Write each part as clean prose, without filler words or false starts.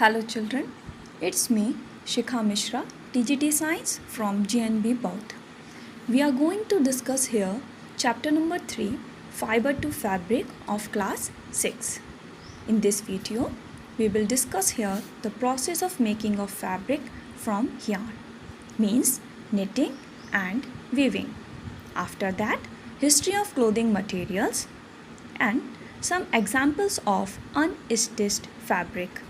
Hello children, it's me Shikha Mishra, TGT Science from GNB Both. We are going to discuss here chapter number 3, Fiber to Fabric of class 6. In this video, we will discuss here the process of making of fabric from yarn, means knitting and weaving. After that, history of clothing materials and some examples of unstitched fabric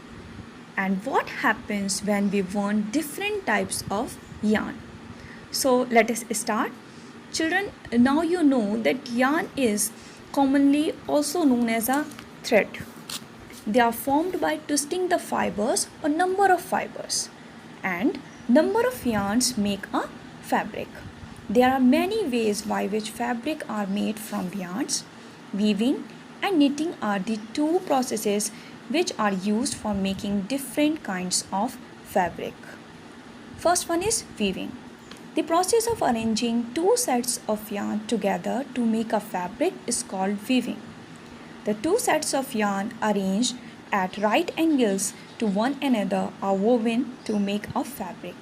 and what happens when we want different types of yarn. So let us start. Children, now you know that yarn is commonly also known as a thread. They are formed by twisting the fibers or number of fibers, and number of yarns make a fabric. There are many ways by which fabric are made from yarns. Weaving and knitting are the two processes which are used for making different kinds of fabric. First one is weaving. The process of arranging two sets of yarn together to make a fabric is called weaving. The two sets of yarn arranged at right angles to one another are woven to make a fabric.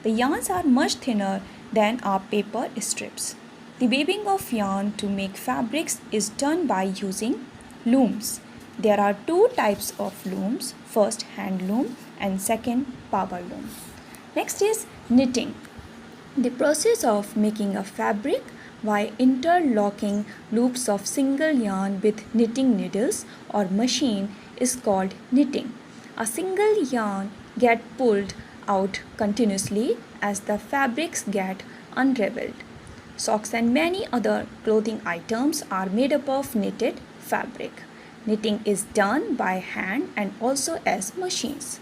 The yarns are much thinner than our paper strips. The weaving of yarn to make fabrics is done by using looms. There are two types of looms, first hand loom and second power loom. Next is knitting. The process of making a fabric by interlocking loops of single yarn with knitting needles or machine is called knitting. A single yarn gets pulled out continuously as the fabrics get unraveled. Socks and many other clothing items are made up of knitted fabric. Knitting is done by hand and also as machines.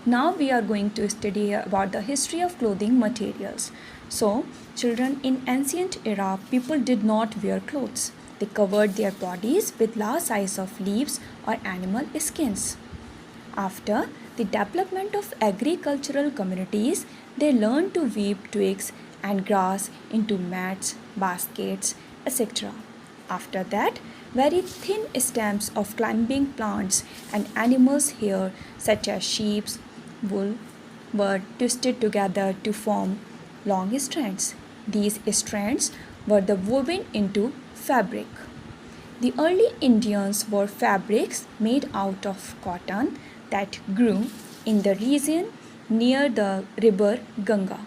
Now we are going to study about the history of clothing materials. So, children, in ancient era, people did not wear clothes. They covered their bodies with large size of leaves or animal skins. After the development of agricultural communities, they learned to weave twigs and grass into mats, baskets, etc. After that, very thin stems of climbing plants and animals' hair such as sheep's wool were twisted together to form long strands. These strands were woven into fabric. The early Indians wore fabrics made out of cotton that grew in the region near the river Ganga.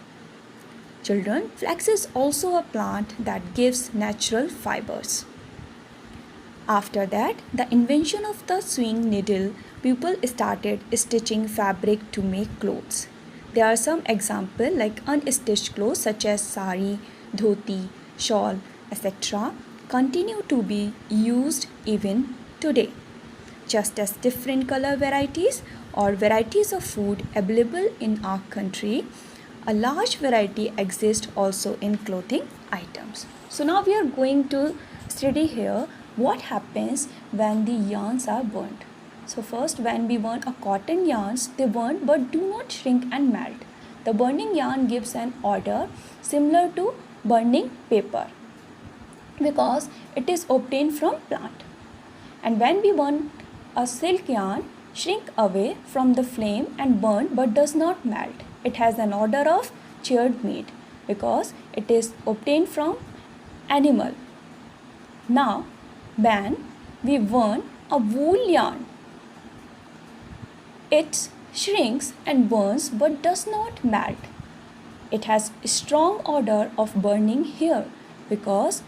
Children, flax is also a plant that gives natural fibers. After that, the invention of the sewing needle, people started stitching fabric to make clothes. There are some examples like unstitched clothes such as sari, dhoti, shawl, etc. continue to be used even today. Just as different color varieties or varieties of food available in our country, a large variety exists also in clothing items. So now we are going to study here what happens when the yarns are burnt. So first, when we burn a cotton yarns, they burn but do not shrink and melt. The burning yarn gives an odor similar to burning paper because it is obtained from plant. And when we burn a silk yarn, shrink away from the flame and burn but does not melt. It has an odor of charred meat because it is obtained from animal. Now, when we burn a wool yarn, it shrinks and burns but does not melt. It has a strong odor of burning hair because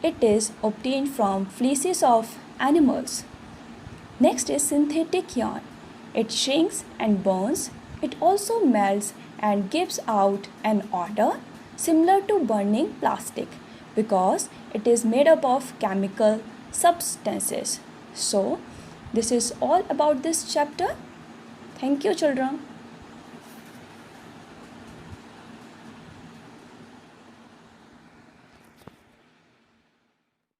it is obtained from fleeces of animals. Next is synthetic yarn. It shrinks and burns. It also melts and gives out an odor similar to burning plastic because it is made up of chemical substances. So, this is all about this chapter. Thank you, children.